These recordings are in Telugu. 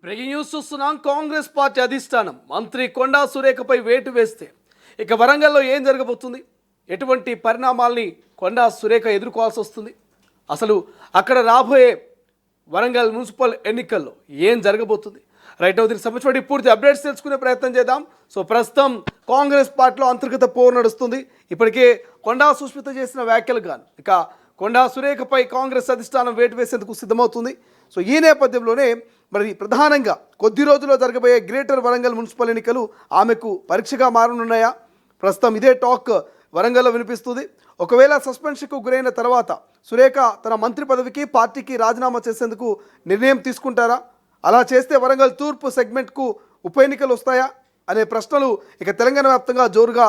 బ్రేకింగ్ న్యూస్ చూస్తున్నాం. కాంగ్రెస్ పార్టీ అధిష్టానం మంత్రి కొండా సురేఖపై వేటు వేస్తే ఇక వరంగల్లో ఏం జరగబోతుంది, ఎటువంటి పరిణామాల్ని కొండా సురేఖ ఎదుర్కోవాల్సి వస్తుంది, అసలు అక్కడ రాబోయే వరంగల్ మున్సిపల్ ఎన్నికల్లో ఏం జరగబోతుంది, రైట్ దీనికి సంబంధించి పూర్తి అప్డేట్స్ తెలుసుకునే ప్రయత్నం చేద్దాం. సో ప్రస్తుతం కాంగ్రెస్ పార్టీలో అంతర్గత పోరు నడుస్తుంది. ఇప్పటికే కొండా సుష్మిత చేసిన వ్యాఖ్యలు గాను ఇక కొండా సురేఖపై కాంగ్రెస్ అధిష్టానం వేటు వేసేందుకు సిద్ధమవుతుంది. సో ఈ నేపథ్యంలోనే మరి ప్రధానంగా కొద్ది రోజుల్లో జరగబోయే గ్రేటర్ వరంగల్ మున్సిపల్ ఎన్నికలు ఆమెకు పరీక్షగా మారనున్నాయా? ప్రస్తుతం ఇదే టాక్ వరంగల్లో వినిపిస్తుంది. ఒకవేళ సస్పెన్షన్కు గురైన తర్వాత సురేఖ తన మంత్రి పదవికి పార్టీకి రాజీనామా చేసేందుకు నిర్ణయం తీసుకుంటారా? అలా చేస్తే వరంగల్ తూర్పు సెగ్మెంట్కు ఉప ఎన్నికలు వస్తాయా అనే ప్రశ్నలు ఇక తెలంగాణ వ్యాప్తంగా జోరుగా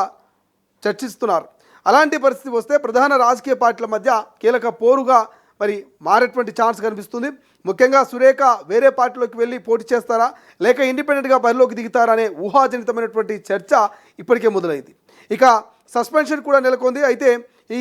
చర్చిస్తున్నారు. అలాంటి పరిస్థితి వస్తే ప్రధాన రాజకీయ పార్టీల మధ్య కీలక పోరుగా మరి మారేటువంటి ఛాన్స్ కనిపిస్తుంది. ముఖ్యంగా సురేఖ వేరే పార్టీలోకి వెళ్ళి పోటీ చేస్తారా లేక ఇండిపెండెంట్గా బరిలోకి దిగుతారా అనే ఊహాజనితమైనటువంటి చర్చ ఇప్పటికే మొదలైంది. ఇక సస్పెన్షన్ కూడా నెలకొంది. అయితే ఈ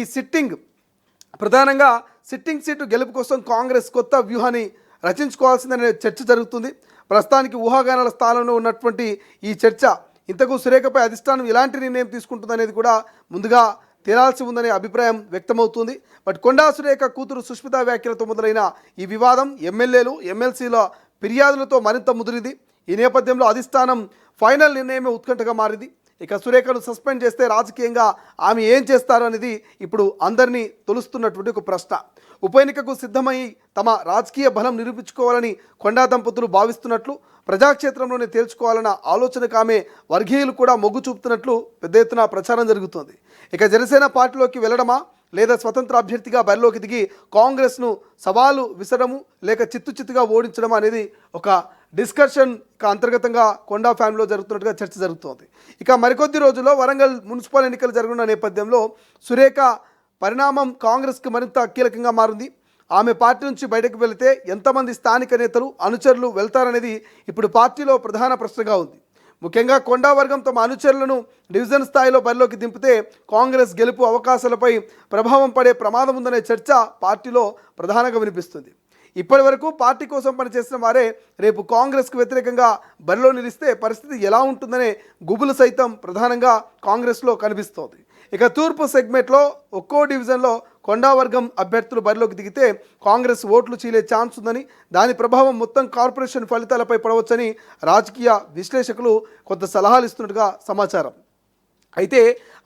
ప్రధానంగా సిట్టింగ్ సీటు గెలుపు కోసం కాంగ్రెస్ కొత్త వ్యూహాన్ని రచించుకోవాల్సిందనే చర్చ జరుగుతుంది. ప్రస్తుతానికి ఊహాగానాల స్థానంలో ఉన్నటువంటి ఈ చర్చ ఇంతకు సురేఖపై అధిష్టానం ఎలాంటి నిర్ణయం తీసుకుంటుందనేది కూడా ముందుగా తేలాల్సి ఉందనే అభిప్రాయం వ్యక్తమవుతుంది. బట్ కొండా సురేఖ కూతురు సుష్మిత వ్యాఖ్యలతో మొదలైన ఈ వివాదం ఎమ్మెల్యేలు ఎమ్మెల్సీల ఫిర్యాదులతో మరింత ముదిరింది. ఈ నేపథ్యంలో అధిష్టానం ఫైనల్ నిర్ణయమే ఉత్కంఠగా మారింది. ఇక సురేఖను సస్పెండ్ చేస్తే రాజకీయంగా ఆమె ఏం చేస్తారు అనేది ఇప్పుడు అందరినీ తొలుస్తున్నటువంటి ఒక ప్రశ్న. ఉప ఎన్నికకు సిద్ధమై తమ రాజకీయ బలం నిరూపించుకోవాలని కొండా దంపతులు భావిస్తున్నట్లు, ప్రజాక్షేత్రంలోనే తేల్చుకోవాలన్న ఆలోచనకు ఆమె వర్గీయులు కూడా మొగ్గు చూపుతున్నట్లు పెద్ద ఎత్తున ప్రచారం జరుగుతోంది. ఇక జనసేన పార్టీలోకి వెళ్ళడమా లేదా స్వతంత్ర అభ్యర్థిగా బరిలోకి దిగి కాంగ్రెస్ను సవాలు విసరడము లేక చిత్తుగా ఓడించడం అనేది ఒక డిస్కషన్ ఇక అంతర్గతంగా కొండా ఫ్యామిలీలో జరుగుతున్నట్టుగా చర్చ జరుగుతోంది. ఇక మరికొద్ది రోజుల్లో వరంగల్ మున్సిపల్ ఎన్నికలు జరగనున్న నేపథ్యంలో సురేఖ పరిణామం కాంగ్రెస్కి మరింత కీలకంగా మారింది. ఆమె పార్టీ నుంచి బయటకు వెళితే ఎంతమంది స్థానిక నేతలు అనుచరులు వెళ్తారనేది ఇప్పుడు పార్టీలో ప్రధాన ప్రశ్నగా ఉంది. ముఖ్యంగా కొండా వర్గం తమ అనుచరులను డివిజన్ స్థాయిలో బరిలోకి దింపితే కాంగ్రెస్ గెలుపు అవకాశాలపై ప్రభావం పడే ప్రమాదం ఉందనే చర్చ పార్టీలో ప్రధానంగా వినిపిస్తుంది. ఇప్పటి వరకు పార్టీ కోసం పనిచేసిన వారే రేపు కాంగ్రెస్కు వ్యతిరేకంగా బరిలో నిలిస్తే పరిస్థితి ఎలా ఉంటుందనే గుబులు సైతం ప్రధానంగా కాంగ్రెస్లో కనిపిస్తోంది. ఇక తూర్పు సెగ్మెంట్లో ఒక్కో డివిజన్లో కొండా వర్గం అభ్యర్థులు బరిలోకి దిగితే కాంగ్రెస్ ఓట్లు చీలే ఛాన్స్ ఉందని, దాని ప్రభావం మొత్తం కార్పొరేషన్ ఫలితాలపై పడవచ్చని రాజకీయ విశ్లేషకులు కొంత సలహాలు ఇస్తున్నట్టుగా సమాచారం. అయితే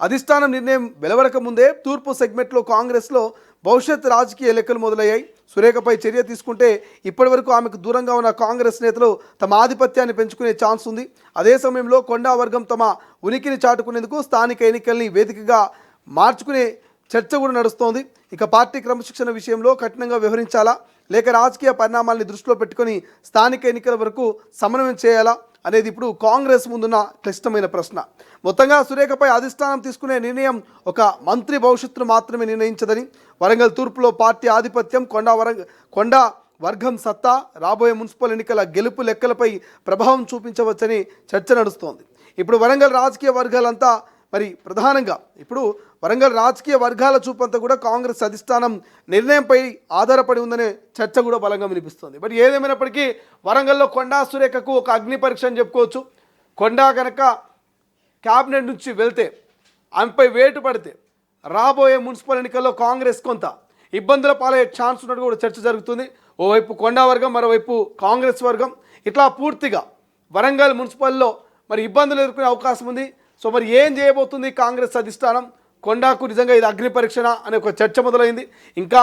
అధిష్టానం నిర్ణయం వెలువడక ముందే తూర్పు సెగ్మెంట్లో కాంగ్రెస్లో భవిష్యత్ రాజకీయ లెక్కలు మొదలయ్యాయి. సురేఖపై చర్య తీసుకుంటే ఇప్పటి వరకు ఆమెకు దూరంగా ఉన్న కాంగ్రెస్ నేతలు తమ ఆధిపత్యాన్ని పెంచుకునే ఛాన్స్ ఉంది. అదే సమయంలో కొండా వర్గం తమ ఉనికిని చాటుకునేందుకు స్థానిక ఎన్నికల్ని వేదికగా మార్చుకునే చర్చ కూడా నడుస్తోంది. ఇక పార్టీ క్రమశిక్షణ విషయంలో కఠినంగా వ్యవహరించాలా లేక రాజకీయ పరిణామాల్ని దృష్టిలో పెట్టుకొని స్థానిక ఎన్నికల వరకు సమన్వయం చేయాలా అనేది ఇప్పుడు కాంగ్రెస్ ముందున్న క్లిష్టమైన ప్రశ్న. మొత్తంగా సురేఖపై అధిష్టానం తీసుకునే నిర్ణయం ఒక మంత్రి భవిష్యత్తును మాత్రమే నిర్ణయించదని, వరంగల్ తూర్పులో పార్టీ ఆధిపత్యం, కొండా వర్గం సత్తా రాబోయే మున్సిపల్ ఎన్నికల గెలుపు లెక్కలపై ప్రభావం చూపించవచ్చని చర్చ నడుస్తోంది. ఇప్పుడు వరంగల్ రాజకీయ వర్గాలంతా మరి ప్రధానంగా ఇప్పుడు వరంగల్ రాజకీయ వర్గాల చూపంతా కూడా కాంగ్రెస్ అధిష్టానం నిర్ణయంపై ఆధారపడి ఉందనే చర్చ కూడా బలంగా వినిపిస్తుంది. బట్ ఏదేమైనప్పటికీ వరంగల్లో కొండా సురేఖకు ఒక అగ్ని పరీక్ష అని చెప్పుకోవచ్చు. కొండా కనుక క్యాబినెట్ నుంచి వెళ్తే ఆమెపై వేటు పడితే రాబోయే మున్సిపల్ ఎన్నికల్లో కాంగ్రెస్ కొంత ఇబ్బందుల పాలయ్యే ఛాన్స్ ఉన్నట్టు కూడా చర్చ జరుగుతుంది. ఓవైపు కొండా వర్గం, మరోవైపు కాంగ్రెస్ వర్గం, ఇట్లా పూర్తిగా వరంగల్ మున్సిపల్లో మరి ఇబ్బందులు ఎదుర్కొనే అవకాశం ఉంది. సో మరి ఏం చేయబోతుంది కాంగ్రెస్ అధిష్టానం? కొండాకు నిజంగా ఇది అగ్ని పరీక్షణ అనే ఒక చర్చ మొదలైంది. ఇంకా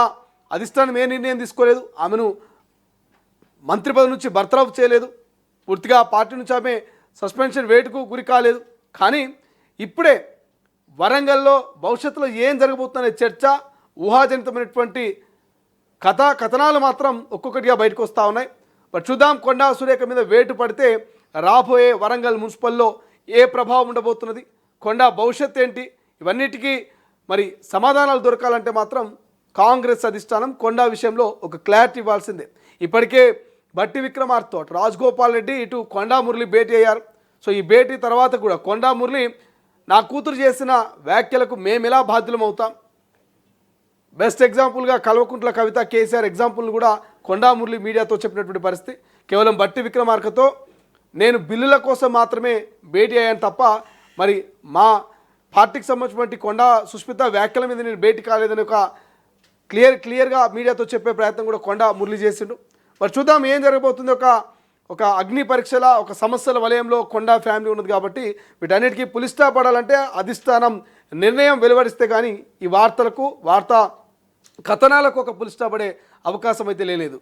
అధిష్టానం ఏ నిర్ణయం తీసుకోలేదు. ఆమెను మంత్రి పదవి నుంచి బర్తరఫ్ చేయలేదు. పూర్తిగా పార్టీ నుంచి ఆమె సస్పెన్షన్ వేటుకు గురి కాలేదు. కానీ ఇప్పుడే వరంగల్లో భవిష్యత్తులో ఏం జరగబోతుందనే చర్చ, ఊహాజనితమైనటువంటి కథనాలు మాత్రం ఒక్కొక్కటిగా బయటకు వస్తూ ఉన్నాయి. బట్ చూద్దాం కొండా సురేఖ మీద వేటు పడితే రాబోయే వరంగల్ మున్సిపల్లో ఏ ప్రభావం ఉండబోతున్నది, కొండా భవిష్యత్ ఏంటి, ఇవన్నిటికీ మరి సమాధానాలు దొరకాలంటే మాత్రం కాంగ్రెస్ అధిష్టానం కొండా విషయంలో ఒక క్లారిటీ ఇవ్వాల్సిందే. ఇప్పటికే బట్టి విక్రమార్కతో రాజగోపాల్ రెడ్డి ఇటు కొండా మురళి భేటీ అయ్యారు. సో ఈ భేటీ తర్వాత కూడా కొండా మురళి నా కూతురు చేసిన వ్యాఖ్యలకు మేము ఎలా బాధ్యులం అవుతాం, బెస్ట్ ఎగ్జాంపుల్గా కల్వకుంట్ల కవిత, కేసీఆర్ ఎగ్జాంపుల్ని కూడా కొండా మురళి మీడియాతో చెప్పినటువంటి పరిస్థితి. కేవలం బట్టి విక్రమార్కతో నేను బిల్లుల కోసం మాత్రమే భేటీ అయ్యాను తప్ప మరి మా పార్టీకి సంబంధించినటువంటి కొండా సుస్మిత వ్యాఖ్యల మీద నేను భేటీ కాలేదని ఒక క్లియర్గా మీడియాతో చెప్పే ప్రయత్నం కూడా కొండా మురళి చేసిండు. మరి చూద్దాం ఏం జరగబోతుంది. ఒక అగ్ని పరీక్షల ఒక సమస్యల వలయంలో కొండా ఫ్యామిలీ ఉన్నది కాబట్టి వీటన్నిటికీ పులిస్టా పడాలంటే అధిష్టానం నిర్ణయం వెలువడిస్తే కానీ ఈ వార్తా కథనాలకు ఒక పులిస్టా పడే అవకాశం అయితే లేదు.